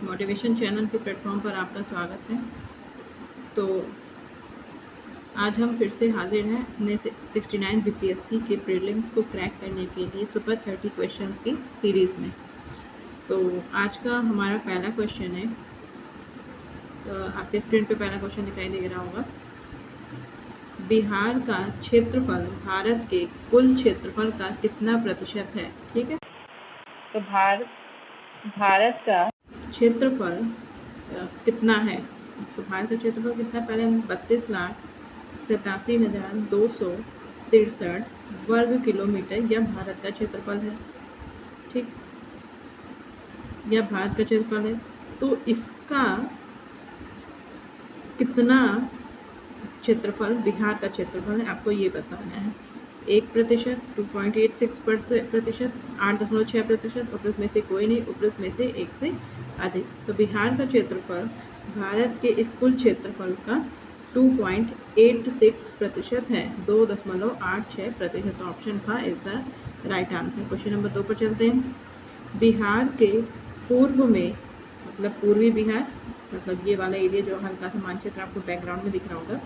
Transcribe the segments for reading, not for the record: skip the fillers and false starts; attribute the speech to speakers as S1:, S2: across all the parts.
S1: Motivation channel के platform पर आपका स्वागत है। तो आज हम फिर से हाजिर हैं अपने 69 बीपीएससी के प्रीलिम्स को क्रैक करने के लिए सुपर 30 क्वेश्चंस की सीरीज़ में। तो आज का हमारा पहला क्वेश्चन है, तो आपके स्क्रीन पे पहला क्वेश्चन दिखाई दे रहा होगा। बिहार का क्षेत्रफल भारत के कुल क्षेत्रफल का कितना प्रतिशत है? ठीक है, तो भारत का क्षेत्रफल कितना है? तो भारत का क्षेत्रफल कितना, पहले हम 32,87,263 वर्ग किलोमीटर यह भारत का क्षेत्रफल है। ठीक, यह भारत का क्षेत्रफल है। तो इसका कितना क्षेत्रफल बिहार का क्षेत्रफल है, आपको ये बताना है। 1%, 2.86%, 8.6%, उपरोक्त में से कोई नहीं, उपरोक्त में से एक से अधिक। तो बिहार का क्षेत्रफल भारत के इस कुल क्षेत्रफल का 2.86% है, 2.86%। तो ऑप्शन का is the right answer. Question number 2 पर चलते हैं। बिहार के पूर्व में, मतलब पूर्वी बिहार, मतलब ये वाला एरिया जो हल्का सा मानचित्र आपको बैकग्राउंड में दिख रहा होगा,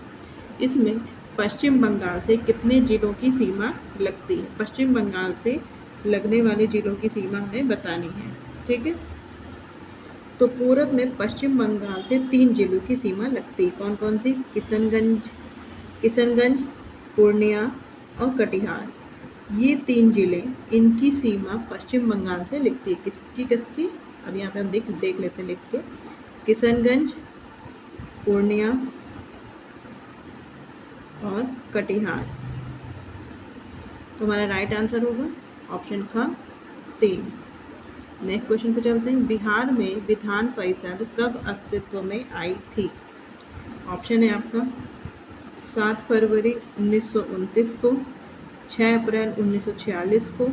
S1: इसमें पश्चिम बंगाल से कितने जिलों की सीमा लगती है? पश्चिम बंगाल से लगने वाले जिलों की सीमा हमें बतानी है। ठीक है, तो पूरब में पश्चिम बंगाल से 3 जिलों की सीमा लगती है। कौन कौन सी? किशनगंज, पूर्णिया और कटिहार। ये 3 जिले, इनकी सीमा पश्चिम बंगाल से लगती है। किसकी? अब यहाँ पे हम देख लेते हैं लिख के। किशनगंज, पूर्णिया और कटिहार। तो हमारा राइट आंसर होगा ऑप्शन का 3। नेक्स्ट क्वेश्चन पे चलते हैं। बिहार में विधान परिषद कब अस्तित्व में आई थी? ऑप्शन है आपका 7 फरवरी 1929 को, 6 अप्रैल 1946 को,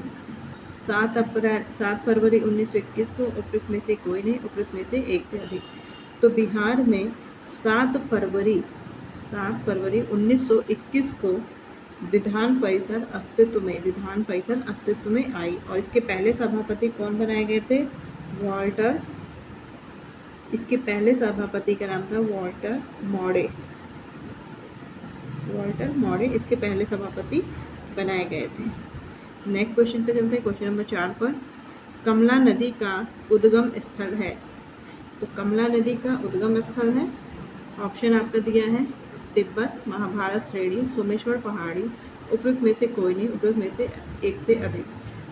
S1: 7 फरवरी 1921 को, उपरोक्त में से कोई नहीं, उपरोक्त में से एक से अधिक। तो बिहार में 7 फरवरी 1921 को विधान परिषद अस्तित्व में आई। और इसके पहले सभापति कौन बनाए गए थे? वॉल्टर। इसके पहले सभापति का नाम था वॉल्टर मॉडे इसके पहले सभापति बनाए गए थे। नेक्स्ट क्वेश्चन पे चलते हैं, क्वेश्चन नंबर 4 पर। कमला नदी का उद्गम स्थल है। तो कमला नदी का उद्गम स्थल है, ऑप्शन आपका दिया है तिब्बत, महाभारत श्रेणी, सोमेश्वर पहाड़ी, उपरोक्त में से कोई नहीं, उपरोक्त में से एक से अधिक।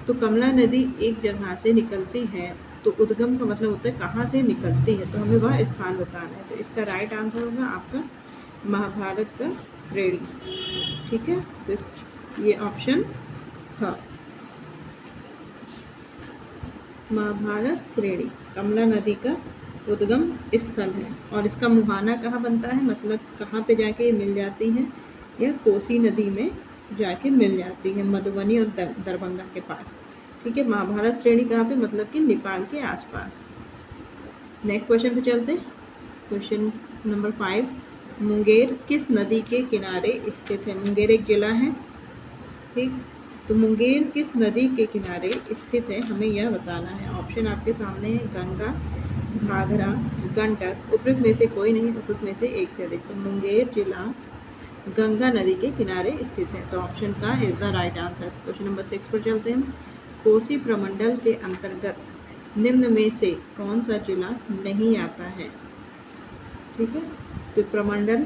S1: तो कमला नदी एक जगह से निकलती है, तो उद्गम का मतलब होता है कहाँ से निकलती है, तो हमें वह स्थान बताना है। तो इसका राइट आंसर होगा आपका महाभारत का श्रेणी। ठीक है, तो ये ऑप्शन था महाभारत श्रेणी कमला नदी का उद्गम स्थल है। और इसका मुहाना कहाँ बनता है, मतलब कहाँ पे जाके मिल जाती है? यह कोसी नदी में जाके मिल जाती है, मधुबनी और दरभंगा के पास। ठीक है, महाभारत श्रेणी कहाँ पे, मतलब कि नेपाल के आसपास। नेक्स्ट क्वेश्चन पे चलते हैं, क्वेश्चन नंबर 5। मुंगेर किस नदी के किनारे स्थित है? मुंगेर एक जिला है। ठीक, तो मुंगेर किस नदी के किनारे स्थित है, हमें यह बताना है। ऑप्शन आपके सामने है गंगा, घाघरा, गंडक, उपरोक्त में से कोई नहीं, उपरोक्त में से एक से अधिक। तो मुंगेर जिला गंगा नदी के किनारे स्थित है। तो ऑप्शन का is the right answer. Question number 6 पर चलते हैं। कोसी प्रमंडल के अंतर्गत निम्न में से कौन सा जिला नहीं आता है? ठीक है, तो प्रमंडल,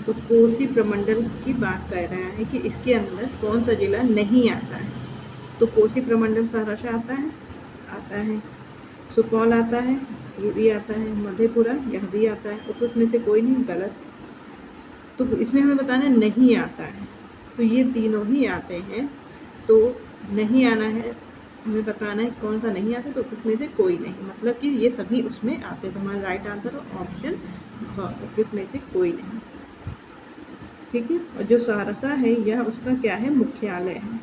S1: तो कोसी प्रमंडल की बात कर रहा है कि इसके अंदर कौन सा जिला नहीं आता है। तो कोसी प्रमंडल सहरसा आता है, सुपौल आता है, ये भी आता है, मधेपुरा यह भी आता है, उपरोक्त में से कोई नहीं, गलत। तो इसमें हमें बताना नहीं आता है, तो ये तीनों ही आते हैं। तो नहीं आना है, हमें बताना है कौन सा नहीं आता, तो उपरोक्त में से कोई नहीं, मतलब कि ये सभी उसमें आते हैं। तो हमारा राइट आंसर ऑप्शन उपरोक्त में से कोई नहीं। ठीक है, और जो सहरसा है यह उसका क्या है, मुख्यालय है।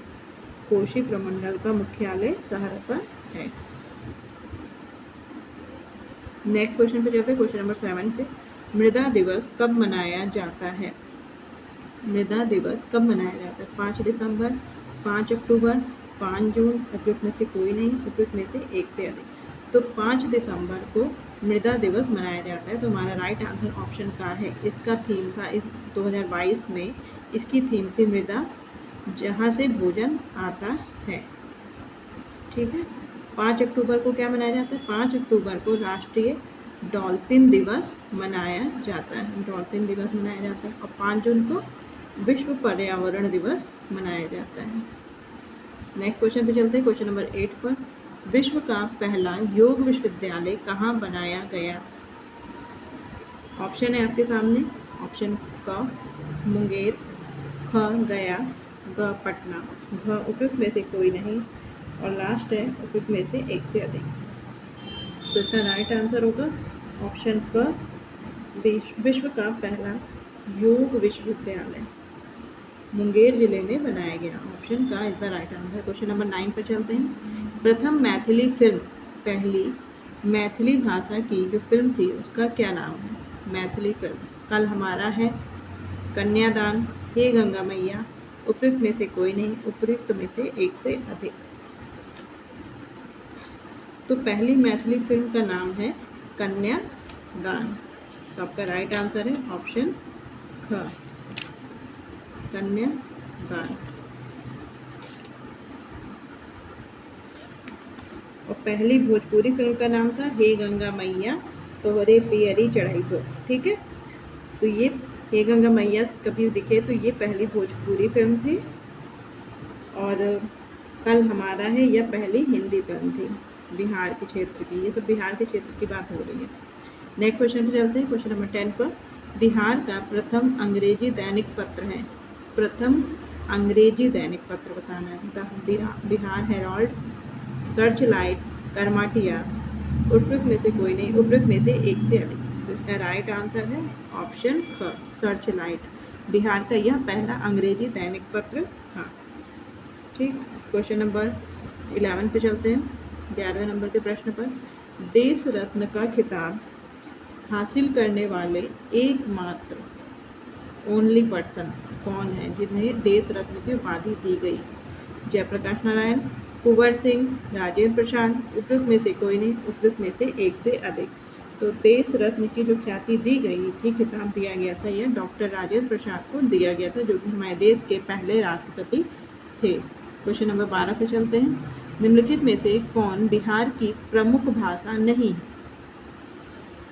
S1: कोसी प्रमंडल का मुख्यालय सहरसा है। नेक्स्ट क्वेश्चन पे चलते हैं, क्वेश्चन नंबर 7 पे। मृदा दिवस कब मनाया जाता है? मृदा दिवस कब मनाया जाता है? 5 दिसंबर, 5 अक्टूबर, 5 जून, उपयुक्त में से कोई नहीं, उपयुक्त में से एक से अधिक। तो 5 दिसंबर को मृदा दिवस मनाया जाता है। तो हमारा राइट आंसर ऑप्शन का है। इसका थीम था इस 2022 में, इसकी थीम थी मृदा जहाँ से भोजन आता है। ठीक है। 5 अक्टूबर को क्या मनाया जाता है? 5 अक्टूबर को राष्ट्रीय डॉल्फिन दिवस मनाया जाता है। डॉल्फिन दिवस मनाया जाता है। और 5 जून को विश्व पर्यावरण दिवस मनाया जाता है। नेक्स्ट क्वेश्चन पे चलते हैं, क्वेश्चन नंबर 8 पर। विश्व का पहला योग विश्वविद्यालय कहाँ बनाया गया? ऑप्शन है आपके सामने। ऑप्शन क मुंगेर, ख गया, ग पटना, घ उपयुक्त में से कोई नहीं और लास्ट है उपयुक्त में से एक से अधिक। तो इसका राइट आंसर होगा ऑप्शन क, विश्व का पहला योग विश्वविद्यालय मुंगेर जिले में बनाया गया। ऑप्शन का is the right answer. Question number 9 पर चलते हैं। प्रथम मैथिली फिल्म, पहली मैथिली भाषा की जो फिल्म थी उसका क्या नाम है? मैथिली फिल्म। कल हमारा है, कन्यादान, हे गंगा मैया, उपयुक्त में से कोई नहीं, उपयुक्त में से एक से अधिक। तो पहली मैथिली फिल्म का नाम है कन्यादान। तो आपका राइट आंसर है ऑप्शन ख, कन्यादान। और पहली भोजपुरी फिल्म का नाम था हे गंगा मैया तोहरे पियरी चढ़ाई को। ठीक है। तो ये हे गंगा मैया कभी दिखे तो ये पहली भोजपुरी फिल्म थी और कल हमारा है यह पहली हिंदी फिल्म थी बिहार के क्षेत्र की। ये सब बिहार के क्षेत्र की बात हो रही है। नेक्स्ट क्वेश्चन पे चलते हैं, क्वेश्चन नंबर 10 पर। बिहार का प्रथम अंग्रेजी दैनिक पत्र है। प्रथम अंग्रेजी दैनिक पत्र बताना है। द बिहार हेराल्ड, सर्च लाइट, करमाटिया, उपयुक्त में से कोई नहीं, उपयुक्त में से एक से अधिक। तो इसका राइट आंसर है ऑप्शन ख, सर्च लाइट। बिहार का यह पहला अंग्रेजी दैनिक पत्र था। ठीक। क्वेश्चन नंबर 11 पे चलते हैं, 11वें नंबर के प्रश्न पर। देश रत्न का खिताब हासिल करने वाले एकमात्र ओनली पर्सन कौन है जिन्हें देश रत्न की उपाधि दी गई? जयप्रकाश नारायण, कुंवर सिंह, राजेंद्र प्रसाद, उपयुक्त में से कोई नहीं, उपयुक्त में से एक से अधिक। तो देश रत्न की जो ख्याति दी गई थी, खिताब दिया गया था, यह डॉक्टर राजेंद्र प्रसाद को दिया गया था, जो कि हमारे देश के पहले राष्ट्रपति थे। क्वेश्चन नंबर 12 पे चलते हैं। निम्नलिखित में से कौन बिहार की प्रमुख भाषा नहीं है?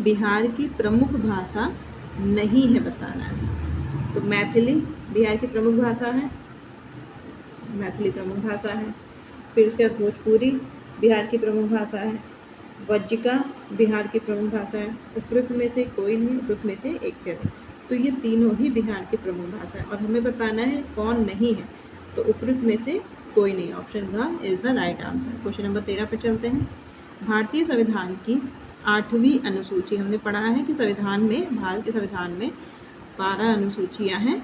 S1: बिहार की प्रमुख भाषा नहीं है बताना है। तो मैथिली बिहार की प्रमुख भाषा है, मैथिली प्रमुख भाषा है। फिर इसके बाद भोजपुरी बिहार की प्रमुख भाषा है। वज्जिका बिहार की प्रमुख भाषा है। उपयुक्त में से कोई नहीं, उपयुक्त में से एक से अधिक। तो ये तीनों ही बिहार की प्रमुख भाषा है और हमें बताना है कौन नहीं है। तो उपयुक्त में से कोई नहीं, ऑप्शन ग is the right answer. Question number 13 पे चलते हैं। भारतीय संविधान की 8वीं अनुसूची, हमने पढ़ा है कि संविधान में, भारत के संविधान में 12 अनुसूचियां हैं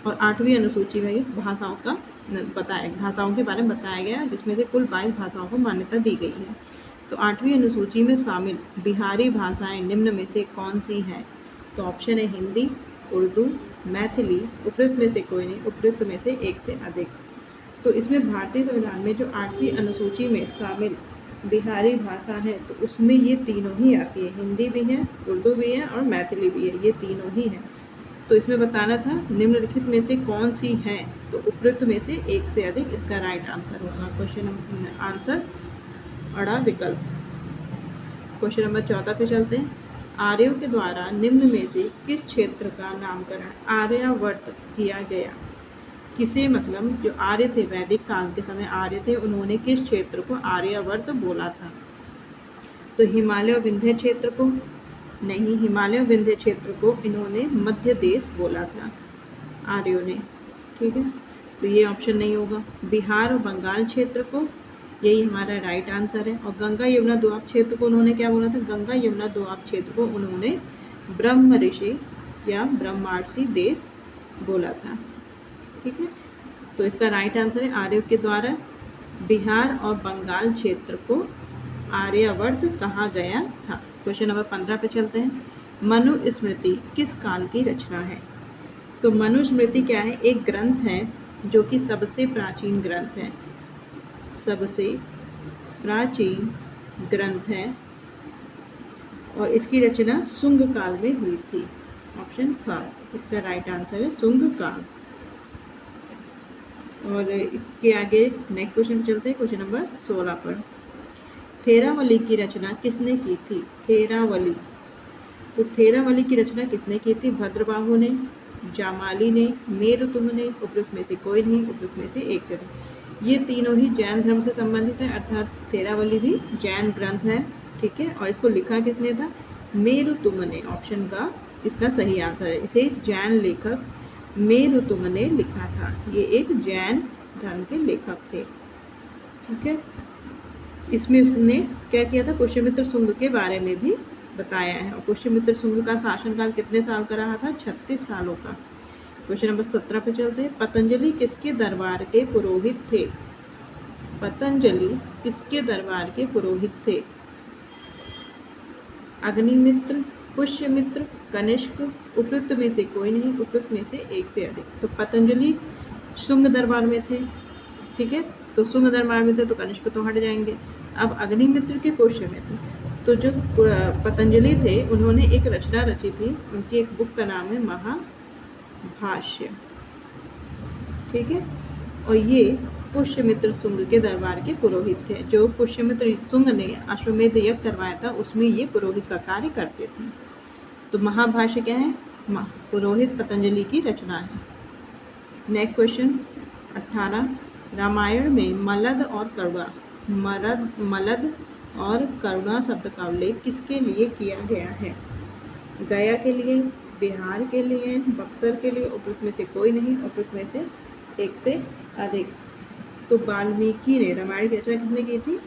S1: और 8वीं अनुसूची में भाषाओं का भाषाओं के बारे में बताया गया, जिसमें से कुल 22 भाषाओं को मान्यता दी गई है। तो 8वीं अनुसूची में शामिल बिहारी भाषाएं निम्न में से कौन सी हैं? तो ऑप्शन है हिंदी, उर्दू, मैथिली, उपयुक्त में से कोई नहीं, उपयुक्त में से एक से अधिक। तो इसमें भारतीय संविधान में जो 8वीं अनुसूची में शामिल बिहारी भाषा है तो उसमें ये तीनों ही आती है, हिंदी भी है, उर्दू भी है और मैथिली भी है, ये तीनों ही है। तो इसमें बताना था निम्नलिखित में से कौन सी है, तो उपयुक्त में से एक से अधिक इसका राइट आंसर होगा। क्वेश्चन आंसर अड़ा विकल्प। क्वेश्चन नंबर 14 पे चलते हैं। आर्यों के द्वारा निम्न में से किस क्षेत्र का नामकरण आर्यावर्त किया गया? किसे, मतलब जो आर्य थे, वैदिक काल के समय आर्य थे, उन्होंने किस क्षेत्र को आर्यावर्त बोला था? तो हिमालय और विंध्य क्षेत्र को नहीं, हिमालय और विंध्य क्षेत्र को इन्होंने मध्य देश बोला था आर्यों ने। ठीक है। तो ये ऑप्शन नहीं होगा। बिहार और बंगाल क्षेत्र को, यही हमारा राइट आंसर है। और गंगा यमुना दोआब क्षेत्र को उन्होंने क्या बोला था? गंगा यमुना दोआब क्षेत्र को उन्होंने ब्रह्म ऋषि या ब्रह्मार्षि देश बोला था। ठीक है। तो इसका राइट आंसर है आर्यों के द्वारा बिहार और बंगाल क्षेत्र को आर्यावर्त कहा गया था। क्वेश्चन नंबर 15 पे चलते हैं। मनुस्मृति किस काल की रचना है? तो मनुस्मृति क्या है? एक ग्रंथ है जो कि सबसे प्राचीन ग्रंथ है सबसे प्राचीन ग्रंथ है और इसकी रचना सुंग काल में हुई थी। ऑप्शन ख इसका राइट आंसर है सुंग काल। और इसके आगे नेक्स्ट क्वेश्चन चलते हैं, क्वेश्चन नंबर 16 पर। थेरावली की रचना किसने की थी? थेरावली, तो थेरावली की रचना किसने की थी? भद्रबाहु ने, जामाली ने, मेरुतुंग ने, उपयुक्त में से कोई नहीं, उपयुक्त में से एक से नहीं। ये तीनों ही जैन धर्म से संबंधित है, अर्थात थेरावली भी जैन ग्रंथ है, ठीक है। और इसको लिखा किसने था? मेरुतुंग ने, ऑप्शन का इसका सही आंसर है। इसे जैन लेखक मेरुतुंग ने लिखा था। ये एक जैन धर्म के लेखक थे, ठीक है। इसमें उसने क्या किया था? पुष्यमित्र शुंग के बारे में भी बताया है। और पुष्यमित्र शुंग का शासनकाल कितने साल का रहा था? 36 सालों का। क्वेश्चन नंबर 17 पे चलते हैं। पतंजलि किसके दरबार के पुरोहित थे? पतंजलि किसके दरबार के पुरोहित थे? अग्निमित्र, पुष्यमित्र, कनिष्क, उपयुक्त में से कोई नहीं, उपयुक्त में से एक से अधिक। तो पतंजलि शुंग दरबार में थे, ठीक है। तो शुंग दरबार में थे तो कनिष्क तो हट जाएंगे। अब अग्निमित्र के पुष्यमित्र, तो जो पतंजलि थे उन्होंने एक रचना रची थी, उनकी एक बुक का नाम है महाभाष्य, ठीक है। और ये पुष्यमित्र शुंग के दरबार के पुरोहित थे। जो पुष्यमित्र शुंग ने अश्वमेध यज्ञ करवाया था उसमें ये पुरोहित का कार्य करते थे। तो महाभाष्य क्या है? पुरोहित पतंजलि की रचना है। Next question 18। रामायण में मलद और करुणा, मलद और करुणा शब्द का उल्लेख किसके लिए किया गया है? गया के लिए, बिहार के लिए, बक्सर के लिए, उपयुक्त में से कोई नहीं, उपयुक्त में से एक से अधिक। तो वाल्मीकि ने रामायण की रचना किसने की थी?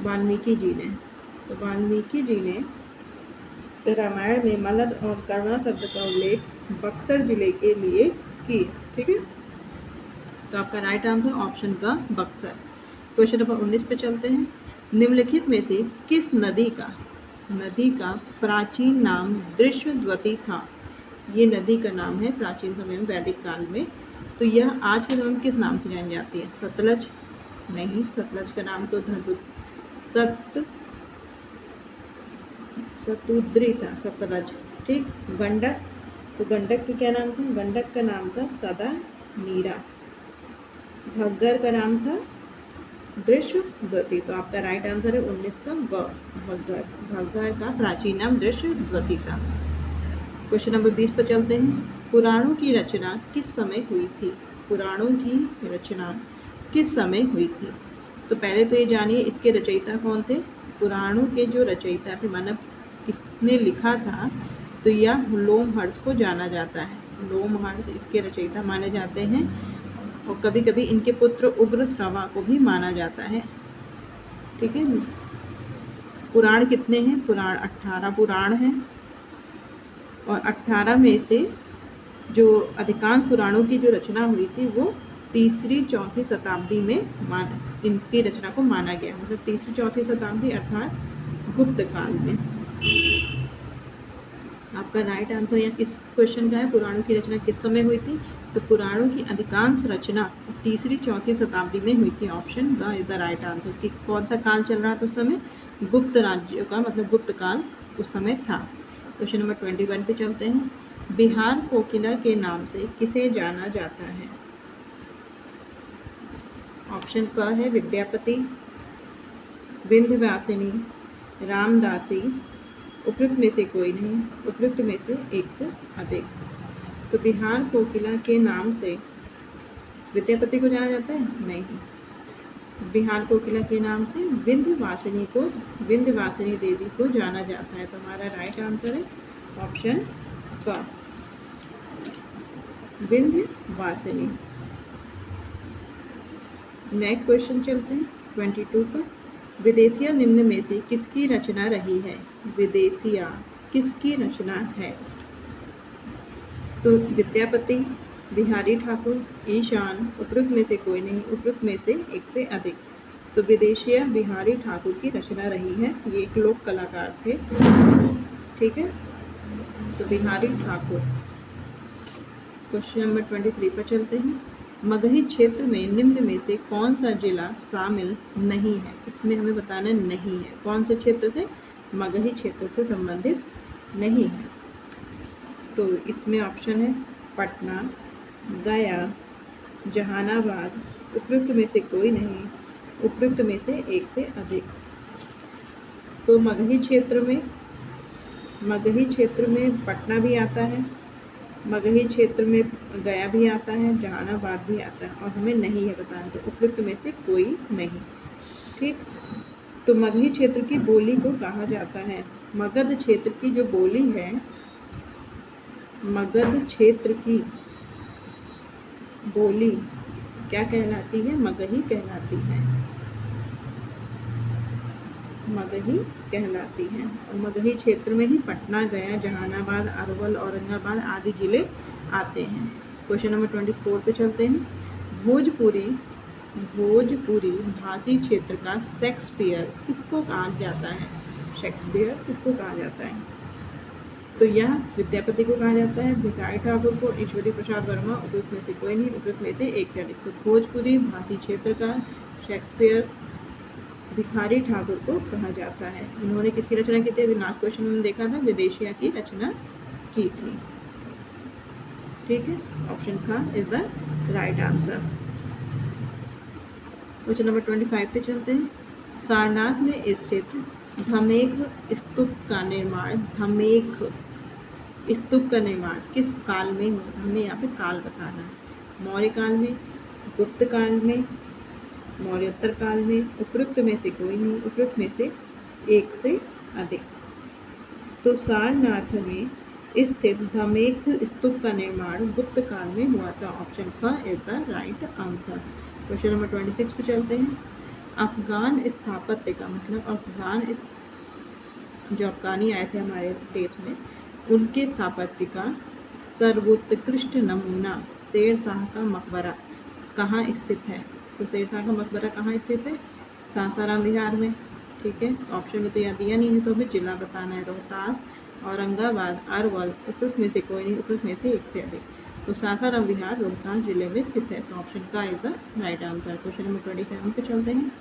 S1: वाल्मीकि जी ने। तो वाल्मीकि जी ने रामायण में मलद और करुणा शब्द का उल्लेख बक्सर जिले के लिए किया, ठीक है। तो आपका राइट आंसर ऑप्शन का बक्सर। क्वेश्चन नंबर 19 पे चलते हैं। निम्नलिखित में से किस नदी का प्राचीन नाम दृश्यद्वती था? ये नदी का नाम है प्राचीन समय में, वैदिक काल में। तो यह आज के समय में किस नाम से जानी जाती है? सतलज नहीं, सतलज का नाम तो सतुद्री था, सतलज, ठीक। गंडक, तो गंडक का क्या नाम था? गंडक का नाम था सदा नीरा। घग्गर का नाम था दृश्यद्वती। तो आपका राइट आंसर है 19 का घग्गर। घग्गर का प्राचीन नाम दृश्यद्वती था। क्वेश्चन नंबर 20 पर चलते हैं। पुराणों की रचना किस समय हुई थी? पुराणों की रचना किस समय हुई थी? तो पहले तो ये जानिए इसके रचयिता कौन थे। पुराणों के जो रचयिता थे, मतलब किसने लिखा था, तो यह लोमहर्ष को जाना जाता है। लोमहर्ष इसके रचयिता माने जाते हैं। और कभी कभी इनके पुत्र उग्रश्रवा को भी माना जाता है, ठीक है। पुराण कितने हैं? पुराण 18 पुराण हैं। और 18 में से जो अधिकांश पुराणों की जो रचना हुई थी वो 3री-4री शताब्दी में इनकी रचना को माना गया, मतलब 3री-4री शताब्दी अर्थात गुप्त काल में। आपका राइट आंसर यहाँ किस क्वेश्चन का है? पुराणों की रचना किस समय हुई थी? तो पुराणों की अधिकांश रचना 3री-4री शताब्दी में हुई थी। Option the is the right answer. कि कौन सा काल चल रहा था उस समय? गुप्त राज्यों का, मतलब गुप्त काल उस समय था। क्वेश्चन नंबर 21 पे चलते हैं। बिहार कोकिला के नाम से किसे जाना जाता है? ऑप्शन क है विद्यापति, विंध्यवासिनी, रामदासी, उपयुक्त में से कोई नहीं, उपयुक्त में से एक से अधिक। तो बिहार कोकिला के नाम से विद्यापति को जाना जाता है? नहीं। बिहार कोकिला के नाम से विंध्यवासिनी देवी को जाना जाता है। तो हमारा राइट आंसर है ऑप्शन क, विंध्यवासिनी। नेक्स्ट क्वेश्चन चलते हैं 22 पर। विदेशिया निम्न में से किसकी रचना रही है? विदेशिया किसकी रचना है? तो विद्यापति, बिहारी ठाकुर, ईशान, उपयुक्त में से कोई नहीं, उपयुक्त में से एक से अधिक। तो विदेशिया बिहारी ठाकुर की रचना रही है। ये एक लोक कलाकार थे, ठीक है। तो बिहारी ठाकुर। क्वेश्चन नंबर 23 पर चलते हैं। मगही क्षेत्र में निम्न में से कौन सा जिला शामिल नहीं है? इसमें हमें बताना नहीं है कौन से क्षेत्र से, मगही क्षेत्र से संबंधित नहीं है। तो इसमें ऑप्शन है पटना, गया, जहानाबाद, उपयुक्त में से कोई नहीं, उपयुक्त में से एक से अधिक। तो मगही क्षेत्र में पटना भी आता है, मगही क्षेत्र में गया भी आता है, जहानाबाद भी आता है, और हमें नहीं है बताना, तो उपयुक्त में से कोई नहीं। ठीक, तो मगही क्षेत्र की बोली को कहा जाता है, मगध क्षेत्र की जो बोली है, मगध क्षेत्र की बोली क्या कहलाती है? मगही कहलाती है, मगही कहलाती है। और मगही क्षेत्र में ही पटना, गया, जहानाबाद, अरवल, औरंगाबाद आदि जिले आते हैं। क्वेश्चन नंबर 24 पे चलते हैं। भोजपुरी भाषी क्षेत्र का शेक्सपियर किसको कहा जाता है? शेक्सपियर किसको कहा जाता है? तो यह विद्यापति को कहा जाता है, भिखारी ठाकुर को, ईश्वरी प्रसाद वर्मा, उपयुक्त में से कोई नहीं, उपयुक्त में से एक से अधिक। तो भोजपुरी भाषी क्षेत्र का शेक्सपियर भिखारी ठाकुर को कहा जाता है। उन्होंने किसकी रचना की थी? अभी लास्ट क्वेश्चन में देखा था, विदेशिया की रचना की थी। ठीक है, ऑप्शन का is the right answer. Question number 25 पे चलते हैं। सारनाथ में स्थित धमेख स्तूप का निर्माण किस काल में हुआ? हमें यहाँ पे काल बताना है। मौर्य काल में, गुप्त काल में, मौर्योत्तर काल में, उपयुक्त में से कोई नहीं, उपयुक्त में से एक से अधिक। तो सारनाथ में स्थित धमेख स्तूप का निर्माण गुप्त काल में हुआ था। ऑप्शन का is the right answer. Question number 26 पे चलते हैं। अफगान स्थापत्य का मतलब जो अफगानी आए थे हमारे देश में, उनके स्थापत्य का सर्वोत्कृष्ट नमूना शेरशाह का मकबरा कहाँ स्थित है? तो शेरशाह का मकबरा कहाँ स्थित है? सासाराम बिहार में। ठीक है, ऑप्शन में तो यहाँ दिया नहीं है, तो हमें जिला बताना है। रोहतास, औरंगाबाद, अरवल, उपयुक्त में से कोई नहीं, उपयुक्त में से एक से अधिक। तो सासाराम बिहार रोहतास जिले में स्थित है, तो ऑप्शन का is the right answer. Question number 27 पे चलते हैं।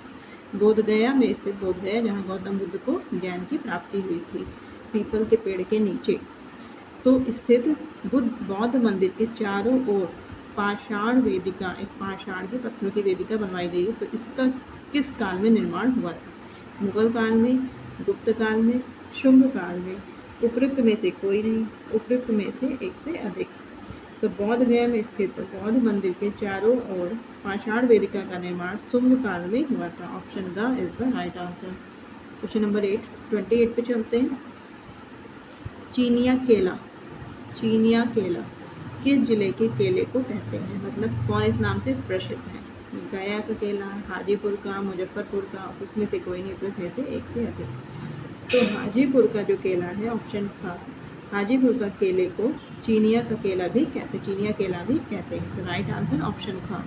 S1: बोधगया में स्थित, बोधगया जहाँ गौतम बुद्ध को ज्ञान की प्राप्ति हुई थी, पीपल के पेड़ के नीचे तो स्थित बौद्ध मंदिर के चारों ओर पाषाण वेदिका, एक पाषाण के पत्थरों की वेदिका बनवाई गई है। तो इसका किस काल में निर्माण हुआ था? मुगल काल में, गुप्त काल में, शुंग काल में, उपयुक्त में से कोई नहीं, उपयुक्त में से एक से अधिक। तो बौद्ध गया में स्थित बौद्ध मंदिर के चारों ओर पाषाण वेदिका का निर्माण शुंग काल में हुआ था। ऑप्शन का is the right answer. Question number 28 पे चलते हैं। चीनिया केला किस जिले के केले को कहते हैं? मतलब कौन इस नाम से प्रसिद्ध है? गया का केला, हाजीपुर का, मुजफ्फरपुर का, उसमें से कोई नहीं, उसमें से एक से अधिक। तो हाजीपुर का जो केला है, ऑप्शन का, हाजीपुर का केले को चीनिया का केला भी कहते हैं, चीनिया केला भी कहते हैं। तो राइट आंसर ऑप्शन का।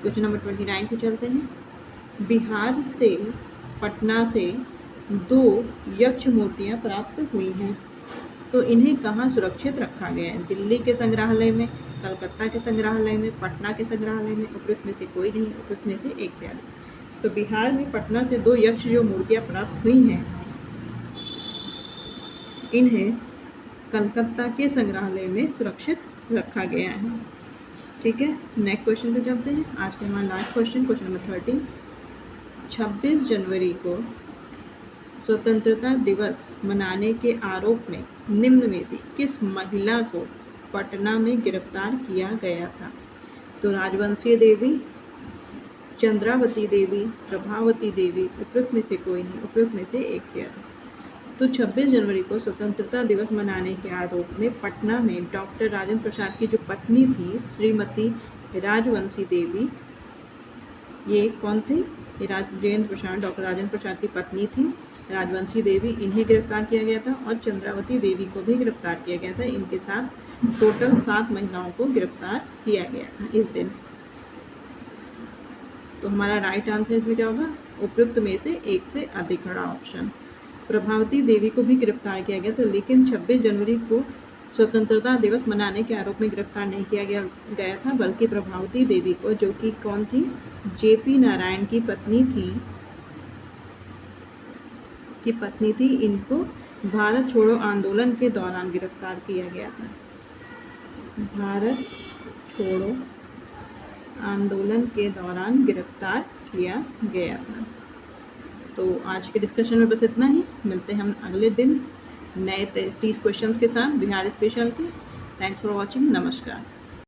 S1: क्वेश्चन नंबर 29 पे चलते हैं। बिहार से पटना से 2 यक्ष मूर्तियाँ प्राप्त हुई हैं, तो इन्हें कहाँ सुरक्षित रखा गया है? दिल्ली के संग्रहालय में, कलकत्ता के संग्रहालय में, पटना के संग्रहालय में, उपयुक्त में से कोई नहीं, उपयुक्त में से एक से अधिक। तो बिहार में पटना से 2 यक्ष जो मूर्तियाँ प्राप्त हुई हैं, इन्हें कलकत्ता के संग्रहालय में सुरक्षित रखा गया है। ठीक है, नेक्स्ट क्वेश्चन पे चलते हैं। आज का हमारा लास्ट क्वेश्चन नंबर 30। 26 जनवरी को स्वतंत्रता दिवस मनाने के आरोप में निम्न में से किस महिला को पटना में गिरफ्तार किया गया था? तो राजवंशी देवी, चंद्रावती देवी, प्रभावती देवी, उपयुक्त में से कोई नहीं, उपयुक्त में से एक से अधिक। तो 26 जनवरी को स्वतंत्रता दिवस मनाने के आरोप में पटना में डॉक्टर राजेंद्र प्रसाद की जो पत्नी थी, श्रीमती राजवंशी देवी, ये कौन थे? ये डॉक्टर राजेंद्र प्रसाद की पत्नी थी राजवंशी देवी, इन्हें गिरफ्तार किया गया था। और चंद्रावती देवी को भी गिरफ्तार किया गया था। इनके साथ टोटल 7 महिलाओं को गिरफ्तार किया गया था इस दिन। तो हमारा राइट आंसर इसमें क्या होगा? उपयुक्त में से एक से अधिक, बड़ा ऑप्शन। प्रभावती देवी को भी गिरफ्तार किया गया था, लेकिन 26 जनवरी को स्वतंत्रता दिवस मनाने के आरोप में गिरफ्तार नहीं किया गया था, बल्कि प्रभावती देवी को, जो कि कौन थी, जेपी नारायण की पत्नी थी, इनको भारत छोड़ो आंदोलन के दौरान गिरफ्तार किया गया था। भारत छोड़ो आंदोलन के दौरान गिरफ्तार किया गया था। तो आज के डिस्कशन में बस इतना ही। मिलते हैं हम अगले दिन नए 30 क्वेश्चंस के साथ बिहार स्पेशल के। Thanks for watching. नमस्कार।